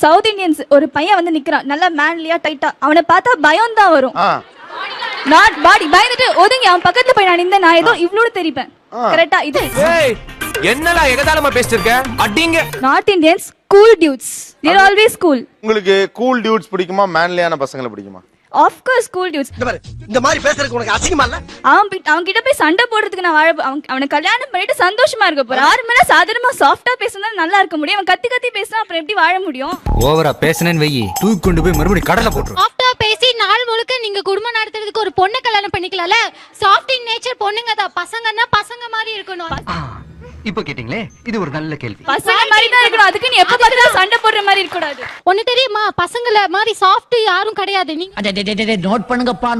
South Indians ஒரு பையன் வந்து நிக்கிறான், நல்லா மேன்லியா டைட்டா, அவனை பார்த்தா பயம் தான் வரும். நாட் பாடி பயந்துட்டு ஒதுங்கி அவன் பக்கத்துல போய் நான் இந்த நான் ஏதோ இவ்வளவு தெரிப்பேன். கரெக்டா? இது என்னடா எகதாளமா பேசிட்டு இருக்க? அடிங்க. North Indians cool dudes, they are always cool. உங்களுக்கு கூல் டியூட்ஸ் பிடிக்குமா, மேன்லியான பசங்களை பிடிக்குமா? Of course cool dudes. இந்த மாதிரி பேசுறதுக்கு உனக்கு அசிங்கமா இல்ல? அவன் கிட்ட போய் சண்டை போடுறதுக்கு நான் அவனை கல்யாணம் பண்ணிட்டு சந்தோஷமா இருக்க போறேன். 6 மணி நேரம் சாதாரணமா சாஃப்டா பேசினா நல்லா இருக்க முடியும். அவன் கத்தி கத்தி பேசினா அப்புறம் எப்படி வாழ முடியும்? ஓவரா பேசனேன்னு வெயி தூக்கி கொண்டு போய் மறுபடியும் கடலை போட்டுரும். சாஃப்டா பேசி நாள் முழுக்க நீங்க குடும்பம் நடத்துறதுக்கு ஒரு பொண்ணை கல்யாணம் பண்ணிக்கலாம்ல. சாஃப்ட் இன் நேச்சர் பொண்ணுங்க தான், பசங்கன்னா பசங்க மாதிரி இருக்கணும். இப்போ கேட்டிங்களே, இது ஒரு நல்ல கேள்வி. பசங்க மாதிரி தான் இருக்கணும், அதுக்கு நீ எப்ப பார்த்தாலும் சண்டை போடுற மாதிரி இருக்க கூடாது. ஒண்ணு தெரியுமா, பசங்கள மாதிரி சாஃப்ட் யாரும் கிடையாது. நீங்க நோட் பண்ணுங்கப்பா.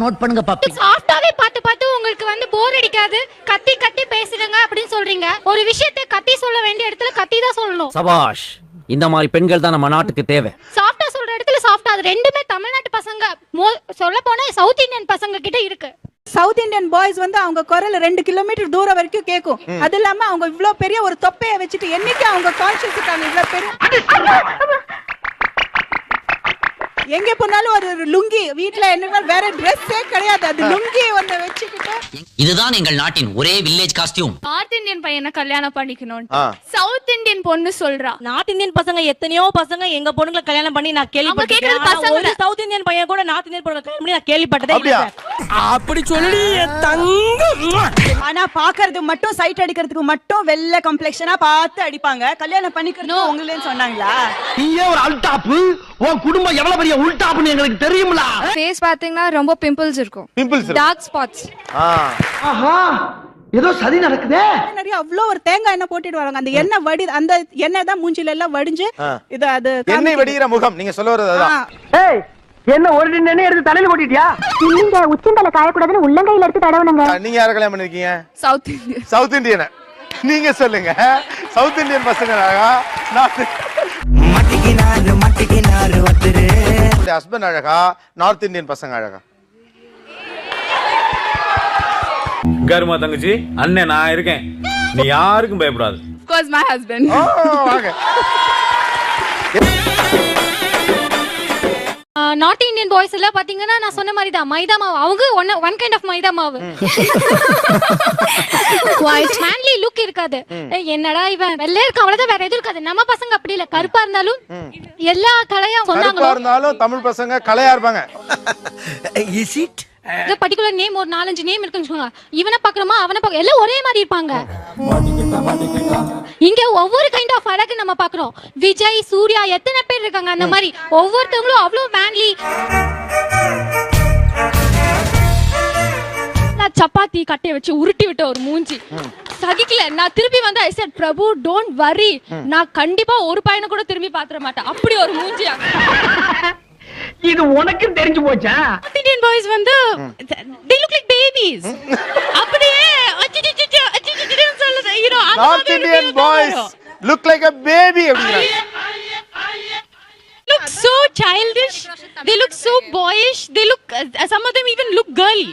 சாஃப்டாவே பார்த்து உங்களுக்கு வந்து போர் அடிக்காது. கத்தி கத்தி பேசுறங்க அப்படின்னு சொல்றீங்க. ஒரு விஷயத்தை கத்தி சொல்ல வேண்டிய இடத்துல கத்தி தான் சொல்லணும். சபாஷ், இந்த மாதிரி பெண்கள் தான் நம்ம நாட்டுக்கு தேவை. சாஃப்டா சொல்ற இடத்துல சாஃப்டா. அது ரெண்டுமே தமிழ்நாட்டு பசங்க, சொல்ல போனா சவுத் இந்தியன் பசங்க கிட்ட இருக்கு. சவுத் இந்தியன் பாய்ஸ் வந்து அவங்க குரல் 2 கிலோமீட்டர் தூரம் வரைக்கும் கேட்கும். அது இல்லாம அவங்க இவ்வளவு பெரிய ஒரு தொப்பையை வச்சுட்டு என்னைக்கு அவங்க கான்ஷியஸ் இருக்காங்க, இவ்வளவு பெரிய எங்க போனாலும் ஒரு லுங்கி, வீட்டுல என்ன வேற ட்ரெஸ்ஸே கிடையாது, அது லுங்கி ஒண்ணு வச்சுக்கிட்டு. இதுதான் எங்கள் நாட்டின் ஒரே வில்லேஜ் காஸ்டியூம். நார்த் இந்தியன் பையனை கல்யாணம் பண்ணிக்கணும், சவுத் இந்தியன் பொண்ணு சொல்றா. நார்த் இந்தியன் பசங்க எத்தனையோ பசங்க எங்க பொண்ணுங்களை கல்யாணம் பண்ணி நான் கேள்விப்பட்டேன். ஒரு சவுத் இந்தியன் பையன் கூட நார்த் இந்தியன் பொண்ணு கல்யாணம் பண்ணி நான் கேள்விப்பட்டதே இல்ல. அப்படி சொல்லி தங்கம். ஆனா பாக்குறது மட்டும் சைட் அடிக்கிறதுக்கு மட்டும் வெள்ளை காம்ப்ளெக்ஷனா பார்த்து அடிப்பாங்க. கல்யாணம் பண்ணிக்கிறது உங்களேன்னு சொன்னாங்களா? நீயே ஒரு அல்டாப்பு, உன் குடும்பம் எவ்வளவு பெரிய உல்டாப்புன்னு எங்களுக்கு தெரியும்ல. ஃபேஸ் பாத்தீங்கன்னா ரொம்ப பிம்பிள்ஸ் இருக்கும், டார்க் ஸ்பாட்ஸ். ஆஹா, ஏதோ சதி நடக்குதே. நிறைய அவ்வளோ ஒரு தேங்காய் எண்ணெய் போட்டுட்டு வராங்க. அந்த எண்ணெய் வடி, அந்த எண்ணெய் தான் மூஞ்சில எல்லாம் வடிஞ்சு இது அது எண்ணெய் வடிகிற முகம். நீங்க சொல்ல வரது அதான். ஏய், என்ன ஒரு எண்ணெய் எடுத்து தலையில போட்டுட்டியா? இல்லங்க, உச்சந்தல காய கூடாதுன்னு உள்ளங்கையில எடுத்து தடவணுங்க. நீங்க யார கல்யாணம் பண்ணிருக்கீங்க? South Indian. South Indian. நீங்க சொல்லுங்க, சவுத் இந்தியன் பசங்க அழகா, ஹஸ்பண்ட் அழகா, நார்த் இந்தியன் பசங்க அழகா? கருமா தங்கச்சி, அண்ணன் நான் இருக்கேன், நீ யாருக்கும் பயப்படாது. Of course my husband. North Indian boys எல்லாம் பாத்தீங்கன்னா நான் சொன்ன மாதிரி தான் மைதா மாவு. அவங்க ஒன் கைண்ட் ஆஃப் மைதா மாவு. மேன்லி லுக் இருக்காது. என்னடா இவன் வெள்ளை இருக்க, அவ்வளவுதான், வேற எதுவும் இருக்காது. நம்ம பசங்க அப்படி இல்ல, கருப்பா இருந்தாலும் எல்லா கலையும் சொன்னாங்க. கருப்பா இருந்தாலும் தமிழ் பசங்க கலையா இருப்பாங்க. Is it? இந்த பர்టిక్యులர் நேம் ஒரு 4-5 நேம் இருக்குன்னு சொல்லுவாங்க. இவனை பார்க்கறோமா அவனை பார்க்க எல்லாம் ஒரே மாதிரி இருப்பாங்க. இங்க ஒவ்வொரு கைண்ட் ஆஃப் அழகு நம்ம பார்க்கறோம். விஜய், சூர்யா எத்தனை பேர் இருக்காங்க அந்த மாதிரி. ஒவ்வொருத்தவங்களும் அவ்வளவு மேன்லி. நான் சப்பாத்தி கட்டைய வச்சு உருட்டி விட்ட ஒரு மூஞ்சி சகிக்கல. நான் திருப்பி வந்து ஐ செட் பிரபு டோன்ட் வரி, நான் கண்டிப்பா ஒரு பையனை கூட திரும்பி பாத்துற மாட்டேன். அப்படி ஒரு மூஞ்சியா. இது உனக்கு தெரிஞ்சு போச்சா? இந்தியன் பாய்ஸ் வந்து they look like babies. அப்படியே சொல்லுது, you know, north Indian boys look like a baby அப்படிங்கறாங்க. Look so childish, they look so boyish, they look some of them even look girly.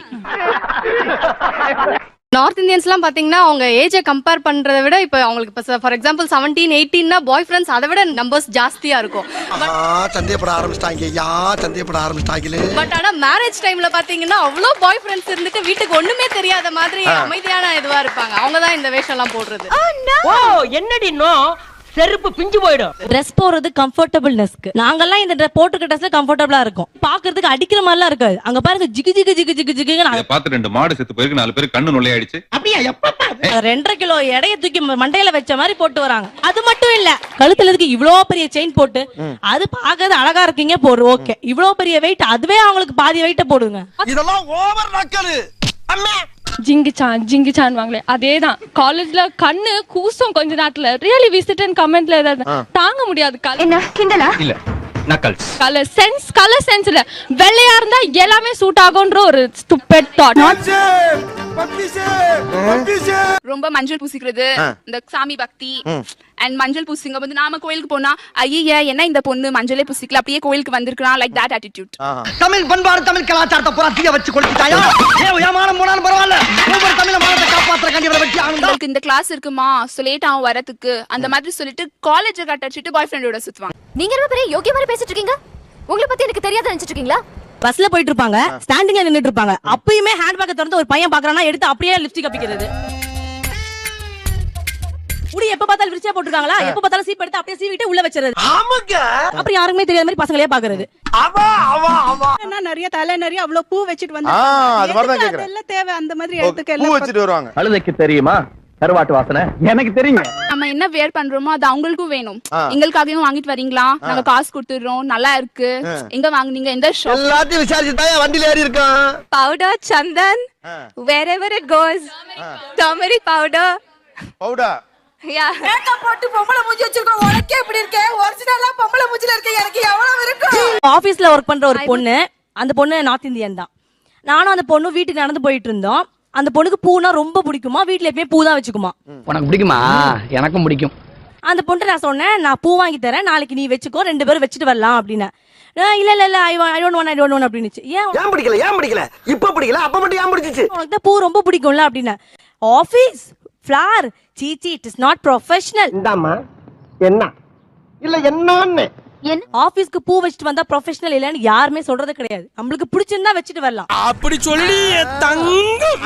North இந்தியன்ஸ்லாம் பாத்தீங்கன்னா அவங்க ஏஜை compare பண்றதை விட இப்ப அவங்களுக்கு இப்ப ஃபார் எக்ஸாம்பிள் 17-18 பாய் ஃப்ரெண்ட்ஸ் அதை விட நம்பர்ஸ் ஜாஸ்தியா இருக்கும். சந்தேகப்பட ஆரம்பிச்சிட்டாங்களே. பட் ஆனா மேரேஜ் டைம்ல பாத்தீங்கன்னா அவ்வளோ பாய் ஃப்ரெண்ட்ஸ் இருந்துட்டு வீட்டுக்கு ஒண்ணுமே தெரியாத மாதிரி அமைதியான இதுவா இருப்பாங்க. அவங்க தான் இந்த வேஷம் எல்லாம் போடுறது. ஓ என்னடி நோ, செருப்பு பிஞ்சு போயிடும். Dress போறது கம்ஃபர்ட்டபிள்னஸ்க்கு. நாங்கெல்லாம் இந்த போட்டுக்க ட்ரெஸ்ல கம்ஃபர்ட்டபிளா இருக்கும். பாக்குறதுக்கு அடிக்கிற மாதிரிலாம் இருக்காது. அங்க பாருங்க ஜிகு ஜிகு ஜிகு ஜிகு ஜிகுன்னு. இத பார்த்து 2 மாடு செத்து போயிருக்கு, 4 பேர் கண்ணு நொல்லையாயிடுச்சு. அப்படியே எப்ப 2.5 கிலோ எடைய தூக்கி மண்டையில வச்ச மாதிரி போட்டு வராங்க. அது மட்டும் இல்ல, கழுத்துல இருக்கு இவ்ளோ பெரிய செயின் போட்டு அது பாக்குறது அழகா இருக்கீங்க போடு, ஓகே. இவ்ளோ பெரிய வெயிட் அதுவே அவங்களுக்கு பாதி வெயிட்ட போடுங்க. இதெல்லாம் ஓவர் நக்கலு. அம்மா ஜிங்கிச்சான் வாங்களே அதேதான். காலேஜ்ல கண்ணு கூசம் கொஞ்ச நேரத்துல ரியலி விசிட் அண்ட் கமெண்ட்ல ஏதாவது தாங்க முடியாது. என்ன கிண்டலா? இல்ல நக்கல்ஸ். கலர் சென்ஸ் இல்ல, வெள்ளையா இருந்தா எல்லாமே சூட் ஆகும்ன்ற ஒரு ஸ்டூபிட் தாட். ரொம்ப மஞ்சள் பூசிக்கிறது இந்த சாமி பக்தி அண்ட் மஞ்சள் பூசிங்க வந்து நாம கோயிலுக்கு போனா ஐயா என்ன இந்த பொண்ணு மஞ்சளே பூசிக்கல அப்படியே கோயிலுக்கு வந்திருக்கான் லைக் தட் attitude. தமிழ் பண்பாடு தமிழ் கலாச்சாரத்தை பூரா தீய வச்சு கொளுத்திட்டாயா ஏமானம் போனாலும் பரவாயில்ல ஒவ்வொரு தமிழ் மானத்தை காப்பாத்துற கண்டிப்பா வச்சு உங்களுக்கு இந்த கிளாஸ் இருக்குமா சோ லேட் ஆகும் வரதுக்கு அந்த மாதிரி சொல்லிட்டு காலேஜ் கட் அடிச்சிட்டு பாய் ஃப்ரெண்டோட சுத்துவாங்க. நீங்க ரொம்ப பெரிய யோகிய மாதிரி பேசிட்டு இருக்கீங்க. உங்களை பத்தி எனக்கு தெரியாத நினைச்சிட்டு இருக்கீங்களா? பஸ்ல போயிட்டு இருப்பாங்க, ஸ்டாண்டிங்ல நின்னுட்டு இருப்பாங்க. அப்பயுமே ஹேண்ட்பேக்கை திறந்து ஒரு பையன் பாக்குறானா எடுத்து அப்படியே லிப்ஸ்டிக் அப்பிக்கிறது. முடி எப்ப பார்த்தாலும் விரிச்சா போட்டுருக்காங்களா, எப்ப பார்த்தாலும் சீப் எடுத்து அப்படியே சீவிட்டு உள்ள வச்சிருது. அப்புறம் யாருக்குமே தெரியாத மாதிரி பசங்களே பாக்குறது. நிறைய தலை நிறைய அவ்வளவு பூ வச்சிட்டு வந்து அது மாதிரி தான் கேக்குறேன். அதெல்லாம் தேவை அந்த மாதிரி எடுத்துக்க பூ வச்சிட்டு வருவாங்க. அழுதைக்கு தெரியுமா கருவாட்டு வாசனை எனக்கு தெரியுங்க. நம்ம என்ன வேர் பண்றோமோ அது அவங்களுக்கும் வேணும். எங்களுக்காகவும் வாங்கிட்டு வரீங்களா, நாங்க காசு கொடுத்துறோம், நல்லா இருக்கு, எங்க வாங்குனீங்க, எந்த ஷாப், எல்லாத்தையும் விசாரிச்சு தான் வண்டியில ஏறி இருக்கான். Powder Chandan wherever it goes, turmeric powder yeah makeup போட்டு பொம்பளை மூஞ்சி வச்சிருக்கோம். உனக்கே இப்படி இருக்கே, ஒரிஜினலா பொம்பளை மூஞ்சில இருக்க எனக்கு எவ்வளவு இருக்கும். ஆபீஸ்ல ஒர்க் பண்ற ஒரு பொண்ணு, அந்த பொண்ணு நார்த் இந்தியன் தான். நானும் அந்த பொண்ணு வீட்டுக்கு நடந்து போயிட்டு இருந்தோம். அந்த பொண்ணுக்கு பூனா ரொம்ப பிடிக்குமா, வீட்டுல எப்பயுமே பூ தான் வச்சுக்குமா. உனக்கு பிடிக்குமா? எனக்கும் பிடிக்கும். அந்த பொண்ணு நான் சொன்னேன், நான் பூ வாங்கி தரேன், நாளைக்கு நீ வச்சுக்கோ, 2 பேரும் வச்சுட்டு வரலாம் அப்படின்னு. இல்ல இல்ல இல்ல ஐ டோன்ட் வாண்ட் அப்படினுச்சு. ஏன் பிடிக்கல இப்ப பிடிக்கல, அப்ப மட்டும் ஏன் பிடிச்சிச்சு? உனக்கு தான் பூ ரொம்ப பிடிக்கும்ல அப்படின்னு. ஆபீஸ் ஃபிளார் சீச்சி, இட் இஸ் நாட் ப்ரொஃபஷனல். இந்தாமா என்ன இல்ல என்னன்னு ஆபீஸ்க்கு பூ வச்சிட்டு வந்தா ப்ரொஃபஷனல் இல்லன்னு யாருமே சொல்றது கிடையாது. நம்மளுக்கு பிடிச்சிருந்தா வச்சிட்டு வரலாம். அப்படி சொல்லி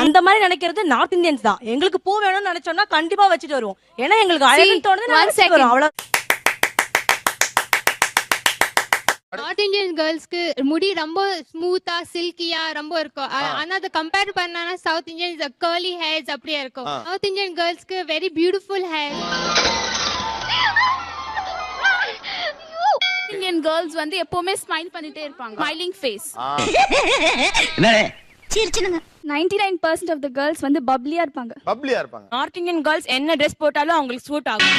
அந்த மாதிரி நினைக்கிறது நார்த் இந்தியன்ஸ் தான். எங்களுக்கு பூ வேணும்னு நினைச்சோம்னா கண்டிப்பா வச்சிட்டு வருவோம். ஏன்னா எங்களுக்கு அழகுன்னு தோணுது, வச்சிட்டு வரோம். அவ்வளவு. நார்த் இந்தியன் கேர்ள்ஸ்க்கு முடி ரொம்ப ஸ்மூத்தா சில்கியா ரொம்ப இருக்கும். ஆனா அதை கம்பேர் பண்ணா சவுத் இந்தியன்ஸ் கர்லி ஹேர்ஸ் அப்படியே இருக்கும். நார்த் இந்தியன் கேர்ள்ஸ்க்கு very beautiful hair. Indian girls வந்து எப்பவுமே ஸ்மைல் பண்ணிட்டே இருப்பாங்க, ஸ்மைலிங் ஃபேஸ். சிரிச்சுங்க. 99% ஆஃப் தி கேர்ள்ஸ் வந்து பப்ளியா இருப்பாங்க. நார்த் இந்தியன் கேர்ள்ஸ் என்ன Dress போட்டாலும் அவங்களுக்கு சூட் ஆகும்.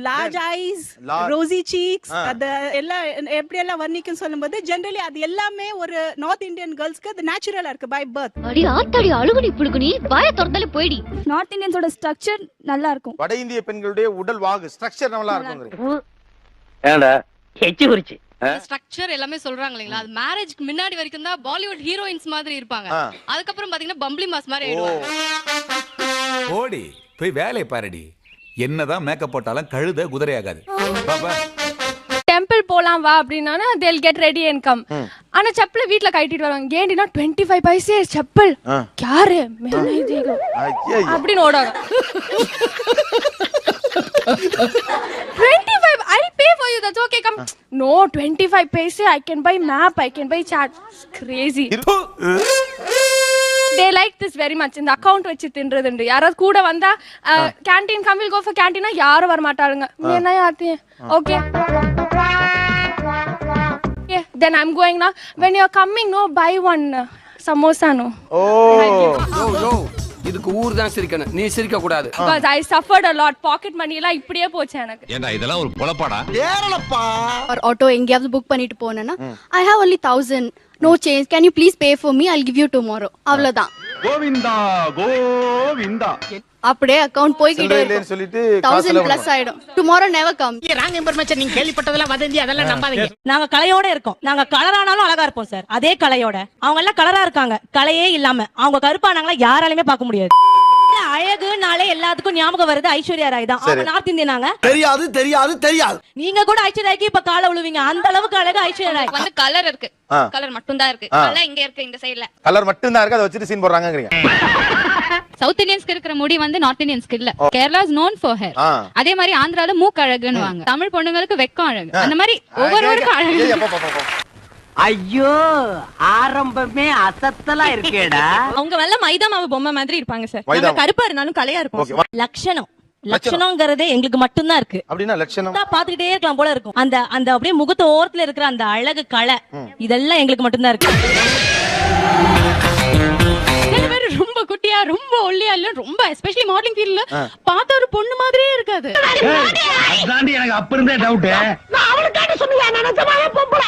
லார்ஜ் ஐஸ், ரோசி சீக்ஸ், அது எல்லாம் எப்படி எல்லாம் வர்ணிக்கும் சொல்லும்போது ஜெனரலி அது எல்லாமே ஒரு நார்த் இந்தியன் கேர்ள்ஸ்க்கு அது நேச்சுரலா இருக்கு பை பர்த். அடி ஆத்தாடி அழுகுனி புழுகுனி வாய தொறந்தாலே போய்டி. நார்த் இந்தியன்ஸோட ஸ்ட்ரக்சர் நல்லா இருக்கும். வட இந்திய பெண்களுடைய உடல் வாகு ஸ்ட்ரக்சர் நல்லா இருக்குங்க. ஏண்டா எச்சி குறிச்சி ஸ்ட்ரக்சர் எல்லாமே சொல்றாங்க இல்லைங்களா, அது மேரேஜ்க்கு முன்னாடி வரைக்கும் தான் பாலிவுட் ஹீரோயின்ஸ் மாதிரி இருப்பாங்க. அதுக்கப்புறம் பாத்தீங்கன்னா பம்ப்ளி மாஸ் மாதிரி ஆயிடுவாங்க. ஓடி போய் வேலையை பாருடி. என்னதான் மேக்கப் போட்டாலும் கழுத குதிரை ஆகாது. டெம்பிள் போலாம் வா அப்படின்னா they'll get ready and come. ஆனா செப்பல் வீட்ல கட்டிட்டு வருவாங்க. ஏண்டினா 25 பைசே செப்பல் யாரு மேலே தேகோ அப்படின்னு ஓடாங்க. 25 I'll pay for you, that's okay, come. No, 25 paise I can buy map, I can buy chat. It's crazy. They like this very much. இந்த அக்கவுண்ட் வச்சு தின்றதுண்டு. யாராவது கூட வந்தா canteen come will go for canteen யாரும் வர மாட்டாங்க. என்ன ஆத்தி okay yeah then I'm going now. When you're coming, no, buy one samosa, no. யோ இதுக்கு ஊர் தான் சிரிக்கணும், நீ சிரிக்க கூடாது. Because I suffered a lot. Pocket money எல்லாம் இப்படியே போச்சு எனக்கு. ஏண்டா இதெல்லாம் ஒரு பொளப்பாடா? ஏறலப்பா. ஒரு ஆட்டோ எங்கயாவது புக் பண்ணிட்டு போனேன்னா I have only 1000, no change, can you please pay for me, I'll give you tomorrow. அவ்வளவுதான். கோவிந்தா கோவிந்தா அப்படியே அக்கவுண்ட் போய்கிட்டே இல்லன்னு சொல்லிட்டு 1000 plus ஆயிடும். tomorrow never come. Wrong information நீங்க கேள்விப்பட்டதெல்லாம் வதந்தி, அதெல்லாம் நம்பாதீங்க. நாங்க கலையோட இருக்கோம். நாங்க கலரானாலும் அழகா இருப்போம் சார். அதே கலையோட அவங்க எல்லாம் கலரா இருக்காங்க, கலையே இல்லாம. அவங்க கருப்பானாங்களா யாராலையுமே பார்க்க முடியாது. அழகுனாலே எல்லாத்துக்கும் ஞாபகம் வருது ஐஸ்வர்யா ராய் தான். அவங்க நார்த் இந்தியனாங்க. தெரியாது தெரியாது தெரியாது. நீங்க கூட ஐஸ்வர்யாக்கு இப்ப கால விழுவீங்க, அந்த அளவுக்கு அழகு ஐஸ்வர்யா ராய். வந்து கலர் இருக்கு, கலர் மட்டும் தான் இருக்கு. கலர் இங்க இருக்கு, இந்த சைடுல கலர் மட்டும் தான் இருக்கு, அத வச்சிட்டு சீன் போடுறாங்கங்கறீங்க. சவுத் இந்தியன்ஸ்க்கு இருக்கிற முடி வந்து நார்த் இந்தியன்ஸ்க்கு இல்ல. Kerala is known for hair. அதே மாதிரி ஆந்திரால மூக்கு அழகுன்னுவாங்க. தமிழ் பொண்ணுங்களுக்கு வெக்கம் அழகு. அந்த மாதிரி ஒவ்வொருவருக்கும் அழகு. ஐயோ ஆரம்பமே அசத்தலா இருக்கேடா. அவங்க நல்ல மைதா மாவு பொம்மை மாதிரி இருப்பாங்க சார். நம்ம கருப்பா இருந்தாலும் கலையா இருக்கும். லட்சணம் லட்சணம்ங்கறதே எங்களுக்கு மட்டும் தான் இருக்கு. அப்படினா லட்சணம் தான் பாத்துக்கிட்டே இருக்கலாம் போல இருக்கும். அந்த அந்த அப்படியே முகத்து ஓரத்துல இருக்கிற அந்த அழகு கலை இதெல்லாம் எங்களுக்கு மட்டும் தான் இருக்கு. ரொம்ப குட்டியா ரொம்ப ஒல்லியா இல்ல, ரொம்ப எஸ்பெஷலி மாடலிங் ஃபீல்ட்ல பார்த்த ஒரு பொண்ணு மாதிரியே இருக்காது. அதாண்டி எனக்கு அப்ப இருந்தே டவுட். நான் அவளுக்காக சொன்னேன், நான் நிஜமாவே பொம்பளை.